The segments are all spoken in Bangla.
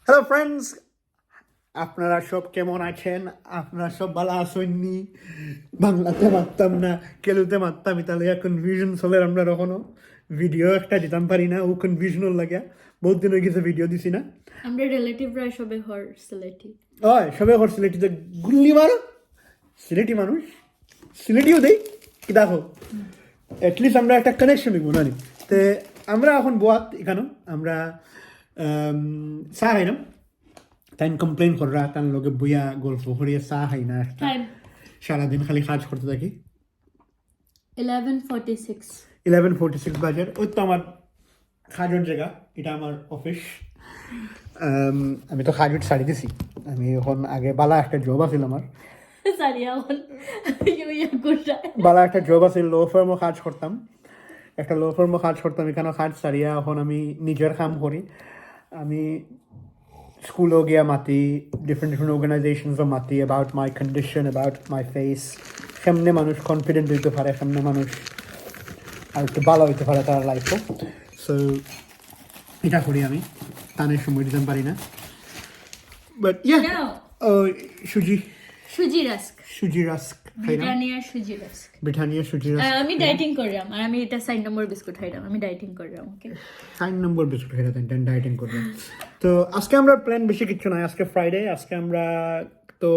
হ্যালো ফ্রেন্ডস, আপনারা সব কেমন আছেন? আপনারা সব ভালো আছেননি? বাংলাতে মারতাম না, কেলুতে মারতাম, ইতালিয়া কনফিউশন চলে। আমরা এখনো ভিডিও একটা দিতাম পারি না, ও কনফিউশন লাগে। বহুত দিন হয়ে গেছে ভিডিও দিছি না। আমরা রিলেটিভরা সবে হর সিলেটি হয় সবে ঘর সিলেটিতে গুল্লি মারো। সিলেটি মানুষ সিলেটিও দেই কি দেখো, অ্যাটলিস্ট আমরা একটা কানেকশন হইব না নি? তে আমরা এখন বোয়াত এখানে আমরা চা খাইলাম। তাই কমপ্লেন কররা তার লগে বইয়া গল্প করিয়া চা খাই না একটা, টাইম সারাদিন খালি কাজ করতে থাকি। 11:46 11:46 বাজার। ওই তো আমার খাজুর জায়গা, এটা আমার অফিস। আমি তো খাজুর ছাড়ি দিছি। আমি এখন আগে বালা একটা জব আছিল আমার, সারিয়া হল ইয়া গুড়া বালা একটা জব আছিল, লো ফার্মও কাজ করতাম। একটা লো ফার্মও কাজ করতাম, এখানে কাজ ছাড়িয়া এখন আমি নিজের কাম করি। আমি স্কুলও গিয়া মাতি, ডিফারেন্ট অর্গানাইজেশনসও মাতি about my condition, about my face, কেমনে মানুষ কনফিডেন্ট হইতে পারে, কেমনে মানুষ আর একটু ভালো হইতে পারে তার লাইফও। সো এটা করি আমি, টানের সময় দিতে পারি না। বাট ইয়া, নাও সুজি সুজি রাস্ক সুজি রাস্ক খাইলাম, ব্রিটানিয়া সুজি রাস্ক ব্রিটানিয়া সুজি রাস্ক। আমি ডাইটিং করলাম আর আমি এটা 6 নম্বর বিস্কুট খাইলাম। আমি ডাইটিং করলাম। ওকে 9 নম্বর বিস্কুট খাইলাম, ডায়েটিং করলাম। তো আজকে আমরা প্ল্যান বেশি কিছু নাই, আজকে ফ্রাইডে। আজকে আমরা তো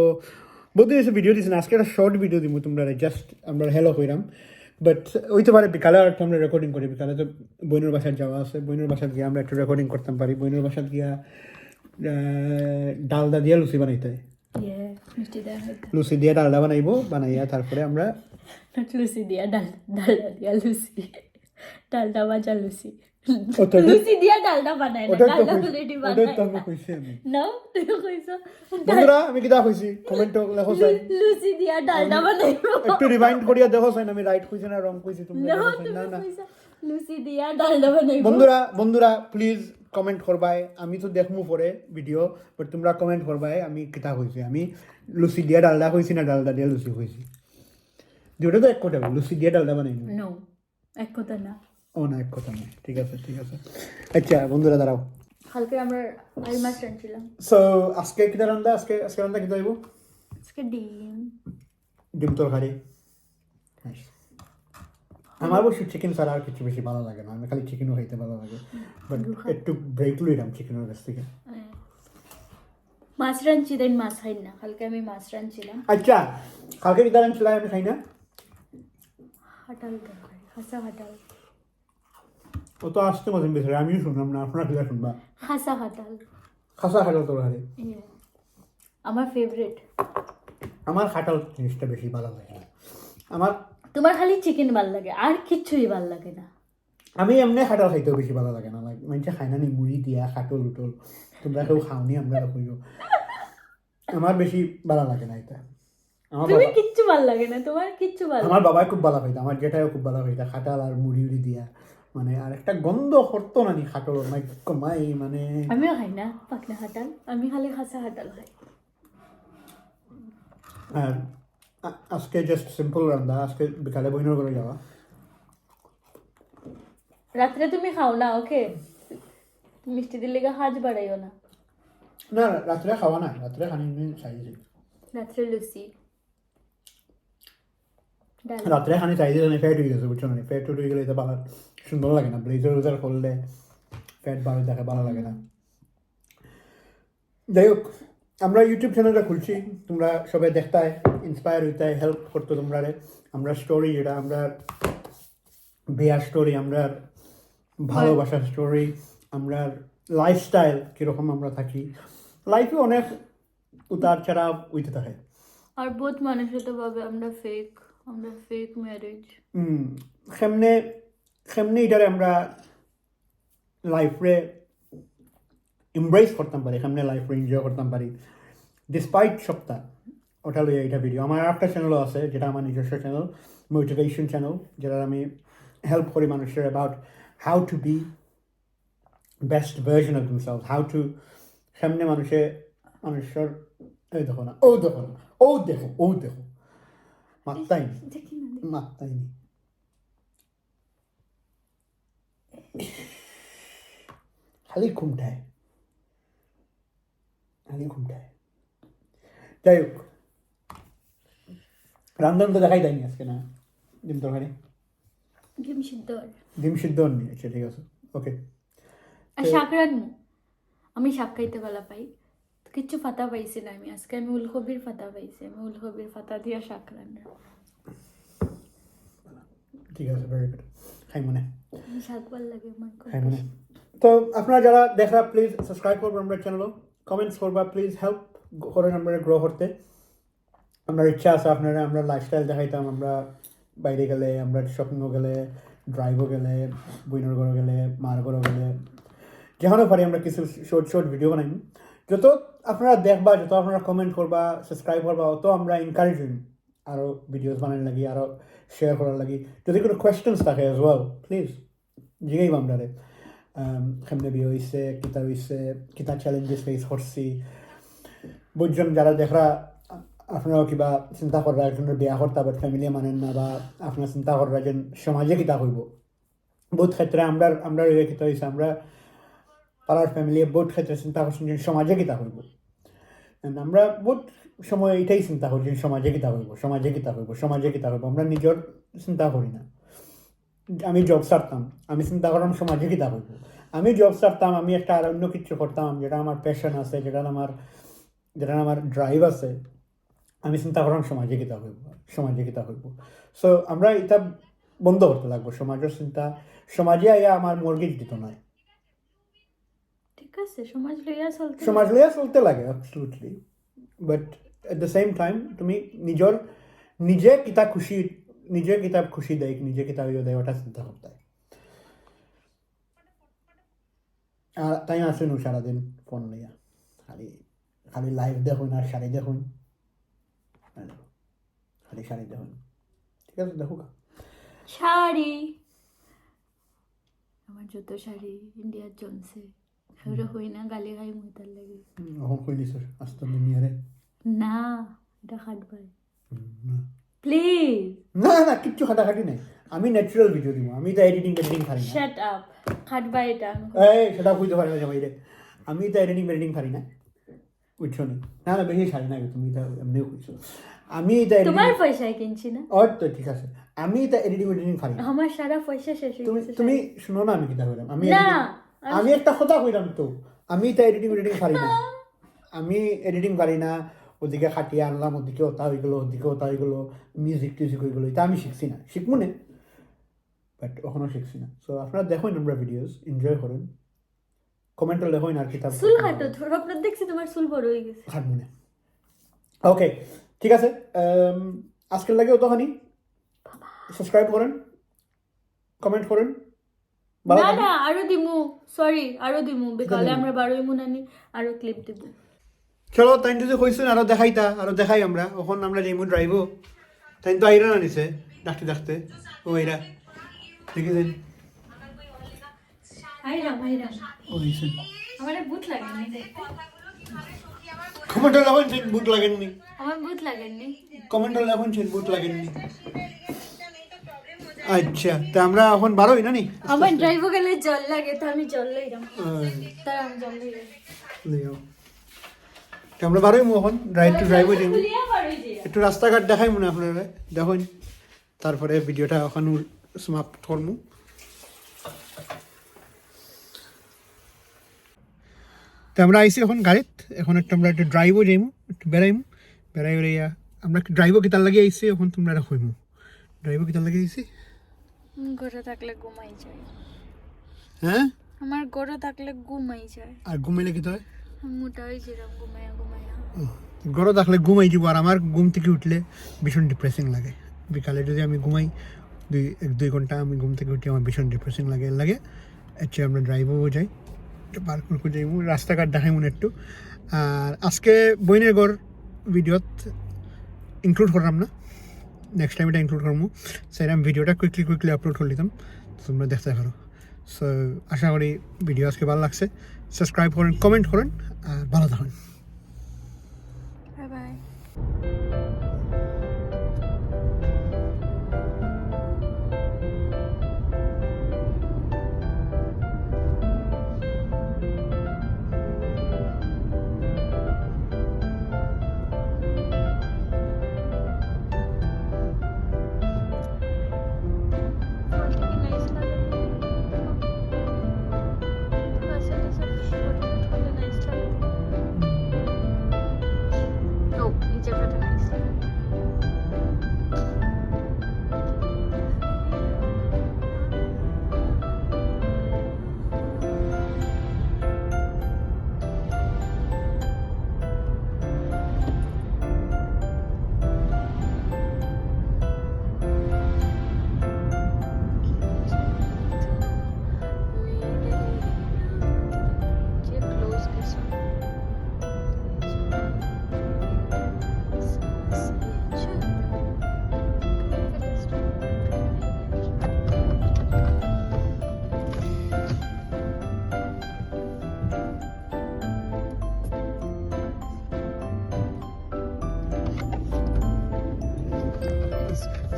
বহুত দিন ভিডিও দিচ্ছি না, আজকে একটা শর্ট ভিডিও দিব তোমরা, জাস্ট আমরা হেলো কইরাম। বাট ওইতে পারে বিকালে আর একটা আমরা রেকর্ডিং করি, বিকালে তো বইনের বাসায় যাওয়া আছে, বইনের বাসায় গিয়ে আমরা একটু রেকর্ডিং করতাম পারি। বইনের বাসায় গিয়া ডালদা দিয়া লুচি বানাইতে হয়। ইয়ে মিষ্টি দেয়া হয়তো লুচি দিয়ে ডালডা বানাইয়া তারপরে আমরা লুচি দিয়া ডালডা দিয়া লুচি ডালডা ভাজা লুচি ওটা- লুচি দিয়া ডালডা বানায় না, ওটাই তো ডালডা কইছি, অলরেডি ওটাই তো বানায় আমি কইছি আমি। নাও তুমি কইছো বন্ধুরা আমি কিতা কইছি কমেন্ট লেখো চাই, লুচি দিয়া ডালডা বানাইবো। একটু রিমাইন্ড করিয়া দেখো চাই আমি রাইট কইছি না রং কইছি তোমরা নাও দেখো চাই। তুমি না না কইছো লুচি দিয়া ডালডা বানাইবো। বন্ধুরা প্লিজ কমেন্ট করবাই, আমি তো দেখমু পরে ভিডিও, বাট তোমরা কমেন্ট করবাই আমি কিতা কইছি। আমি লুচি দিয়া ডালডা কইছি না ডালডা দিয়া লুচি কইছি, দুটো তো এক কথা, লুচি দিয়া ডালডা বানাই না। নো এক কথা না। ও না, এক কথা না, ঠিক আছে ঠিক আছে। আচ্ছা বন্ধুরা দাঁড়াও। কালকে আমরা আই মাছ রাঁধছিলাম। সো আজকে কিতা রান্না, আজকে রান্না কিতা হইব? আজকে ডিম ডিম তরকারি। আমার অবশ্য চিকেন ছাড়া আর কিছু বেশি ভালো লাগে না, আমি খালি চিকেনও খাইতে ভালো লাগে। বাট একটু ব্রেক লইলাম চিকেনের কাছ থেকে। মাছ রাঁধছি, তাই মাছ খাই না। কালকে আমি মাছ রাঁধছিলাম। আচ্ছা কালকে কিতা রান্না আমি খাই না, হাটাল তরকারি, খাসা হাটাল। ও তো আসতে মতন বেশি, আমিও শুনলাম না, আপনারা কিতা শুনবা? খাসা হাটাল খাসা খাটাল তরকারি আমার ফেভারিট। আমার খাটাল জিনিসটা বেশি ভালো লাগে না। আমার তোমার খালি চিকেন ভাল লাগে, আর কিচ্ছুই ভাল লাগে না। আমি এমনি খাটাল খাইতেও বেশি ভালো লাগে না, লাইক মানুষে খাই না নি মুড়ি দিয়া খাটল উটল, তোমরা কেউ খাওনি, আমরা কইও আমার বেশি ভালো লাগে না এটা। আমার তুমি বাবা, কিচ্ছু ভাল লাগে না, তোমার কিচ্ছু ভাল আমার বাবাই খুব ভালো খাইতো, আমার জেঠাইও খুব ভালো খাইতো খাটাল আর মুড়ি উড়ি দিয়া, মানে আর একটা গন্ধ করতো না নি খাটল, মাই কমাই মানে। আমিও খাই না পাকনা হাটাল, আমি খালি খাসা হাটাল খাই। আর আজকে জাস্ট সিম্পল রান্না, আজকে বিকালে বইনের করে যাওয়া। রাত্রে তুমি খাও না, ওকে? মিষ্টি দিলে হাজ বাড়াইও না। না রাত্রে খাওয়া না, রাত্রে খানি চাইছি, রাত্রে লুচি ডাল। রাত্রে খানি চাইছি, ফ্যাট হয়ে গেছে বুঝছো না, ফ্যাট হয়ে গেলে এটা ভালো সুন্দর লাগে না, ব্লেজার উজার করলে ফ্যাট বাড়ে দেখে ভালো লাগে না। যাই হোক, আমরা ইউটিউব চ্যানেলটা খুলছি, তোমরা সবাই দেখতায়, ইন্সপায়ার হইতায়, হেল্প করতো তোমরা। আমরা স্টোরি যেটা আমরা বেয়ার স্টোরি, আমরা ভালোবাসার স্টোরি, আমরা লাইফস্টাইল কীরকম আমরা থাকি, লাইফে অনেক উতার ছাড়া উইতে থাকে। আর বহুত মানুষে তো ভাবে আমরা ফেক ম্যারেজ। সেমনে এটারে আমরা লাইফে এমব্রেস করতাম পারি, সামনে লাইফে এনজয় করতাম পারি ডিসপাইট সপ্তাহ। ওটা লইয়া এটা ভিডিও আমার একটা চ্যানেলও আছে, যেটা আমার নিজস্ব চ্যানেল, মোটিভেশন চ্যানেল, যেটা আমি হেল্প করি মানুষের about how to be best version of themselves, how to সামনে মানুষের এই দেখো না, ও দেখো না, ও দেখো মাত্তাই নি খালি ঘুমটায়। খালি ঘুমটায় যাই হোক রান্ধন তো দেখাই দেয়নি আজকে না ডিম তরকারি ডিম সিদ্ধ আর ডিম সিদ্ধ নি আচ্ছা ঠিক আছে ওকে শাক রান্না আমি শাক খাইতে ভালো পাই কিচ্ছু ফাতা পাইছি না আমি আজকে আমি উলকবির ফাতা পাইছি আমি উলকবির ফাতা দিয়ে শাক রান্না ঠিক আছে ভেরি গুড খাই মনে শাক ভালো লাগে আমার খুব খাই মনে তো আপনারা যারা দেখা প্লিজ সাবস্ক্রাইব করবেন আমরা চ্যানেল কমেন্টস করবা প্লিজ হেল্প করেন আমরা গ্রো করতে আমরা ইচ্ছা আছে আপনারা আমরা লাইফস্টাইল দেখাইতাম আমরা বাইরে গেলে আমরা শপিংও গেলে ড্রাইভও গেলে বইনের ঘরও গেলে মার ঘরও গেলে যেখানেও পারি আমরা কিছু শর্ট ভিডিও বানাই যত আপনারা দেখবা যত আপনারা কমেন্ট করবা সাবস্ক্রাইব করবা অত আমরা এনকারেজ হই আরও ভিডিওস বানানোর লাগি আরও শেয়ার করার লাগি যদি কোনো কোয়েশ্চেন্স থাকে অ্যাজ ওয়েল প্লিজ জিগাইব আমরা কেমনে বিয়ে হয়েছে কিতা চ্যালেঞ্জেস ফেস করছি বুঝছেন যারা দেখরা আপনারাও কিবা চিন্তা কররা একজনের বিয়া করতা বাট ফ্যামিলি মানেন না বা আপনার চিন্তা কররা যে সমাজে কিতা হইব বহুত ক্ষেত্রে আমরা কিতা হয়েছে আমরা পাড়ার ফ্যামিলি বহুত ক্ষেত্রে চিন্তা করছেন যে সমাজে কিতা হইব আমরা বহুত সময় এটাই চিন্তা করি যে সমাজে কিতা হইব আমরা নিজের চিন্তা করি না আমি জব ছাড়তাম আমি চিন্তা করলাম সমাজে কিতা হইব আমি জব ছাড়তাম আমি একটা আর অন্য কিছু করতাম যেটা আমার প্যাশন আছে যেটা আমার ড্রাইভ আছে আমি চিন্তা করলাম সমাজে কিতা হইব সো আমরা এটা বন্ধ করতে লাগবো সমাজের চিন্তা সমাজে আইয়া আমার মর্গেজ দিত নয় ঠিক আছে সমাজ লইয়া চলতে লাগে absolutely but at the same time তুমি নিজে কিতা খুশি দেয় নিজে কিতা ইয়ে দেয় ওটা চিন্তা করতে হয় আর তাই আসেন সারাদিন ফোন লইয়া খালি লাইভ দেখুন আর শাড়ি দেখুন ঠিক আছে দেখো শাড়ি আমার যত শাড়ি ইন্ডিয়ার জনসে ওরা হই না গালি খাই মুইতার লাগে এখন কই দিছ আস্তে দুনিয়ারে না এটা খাটবাই প্লিজ না কিচ্ছু খাটাখাটি নাই আমি ন্যাচারাল ভিডিও দিব আমি তো এডিটিং পারি না শাট আপ খাটবাই এটা সেটা কইতে পারি না জামাই রে আমি তো এডিটিং পারি না বুঝছো না বেশি শাড়ি না তুমি তো এমনিও কইছো আমি এটা তোমার পয়সায় কিনছি না তো ঠিক আছে আমি এটা এডিটিং পারি না আমার সারা পয়সা শেষ হয়ে গেছে তুমি শুনো না আমি কিতা কইলাম আমি একটা কথা কইলাম তো আমি এটা এডিটিং পারি না আমি এডিটিং পারি না ওদিকে খাটিয়ে আনলাম ওদিকে ওটা হয়ে গেলো মিউজিক টিউজিক হয়ে গেলো এটা আমি শিখছি না শিখবো না বাট এখনো শিখছি না সো আপনারা দেখুন আমরা ভিডিওস এনজয় করেন কমেন্টে লেখুন আর কিতাব চুল কাটো তোর আপনার দেখছি তোমার চুল বড় হয়ে গেছে খাটবো না ওকে ঠিক আছে আজকের লাগে অতখানি সাবস্ক্রাইব করেন কমেন্ট করেন না আরো দিমু বিকালে আমরা 12 মুনানি আরো ক্লিপ দেব চলো তাই যদি কইছেন আরো দেখাই আমরা এখন আমরা যেমু ড্রাইভও তাই তো আইরা না নিছে ডাকতে ও আইরা ঠিক আছে আইরাম ও নিছে আমারে ভূত লাগেনি দেখতে কমেন্টে লেখুন যে ভূত লাগেননি আমার ভূত লাগেনি কমেন্টে লেখুন যে ভূত লাগেননি আচ্ছা তা আমরা এখন 12 না নি আমার ড্রাইভও গেলে জল লাগে তো আমি জল লইরাম তাই আমি জল লইরাম আমরা 12 এখন ড্রাইভ যাই একটু রাস্তাঘাট দেখাই মনে আপনারা দেখুন তারপরে ভিডিওটা এখন সমাপ্ত করবো তো আমরা আইসি এখন গাড়িত এখন আমরা একটু ড্রাইভও যাইমু একটু বেড়াই বেড়াইয়া আমরা ড্রাইভও কিতার লাগে আইসি এখন তোমরা রাখইমু ড্রাইভও কিতার লাগে আইসি ঘরে থাকলে ঘুমাই যায় হ্যাঁ আমার ঘরে থাকলে ঘুমাই যায় আর ঘুমাইলে কি হয় মোটা হয়ে যেরকম ঘুমাইয়া ঘরে থাকলে ঘুমাই যাব আর আমার ঘুম থেকে উঠলে ভীষণ ডিপ্রেসিং লাগে বিকালে যদি আমি ঘুমাই 1-2 ঘন্টা আমি ঘুম থেকে উঠে আমার ভীষণ ডিপ্রেসিং লাগে আচ্ছা আমরা ড্রাইভও যাই একটু পার্ক করে যাইমু রাস্তাঘাট দেখাই মনে একটু আর আজকে বইনের ঘর ভিডিওত ইনক্লুড করলাম না নেক্সট টাইম এটা ইনক্লুড করবো সেই আমি ভিডিওটা কুইকলি আপলোড করে দিতাম তোমরা দেখতে পারো সো আশা করি ভিডিও আজকে ভালো লাগছে সাবস্ক্রাইব করেন কমেন্ট করেন আর ভালো থাকুন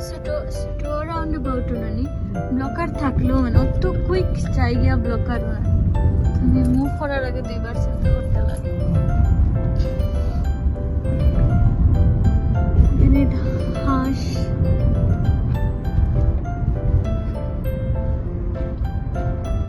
স্টো রাউন্ড অ্যাবাউট নানি ব্লকার থাকলেও মানে অত কুইক চাই গিয়া ব্লকার না তুমি মুভ করার আগে দুইবার চিন্তা করতে লাগে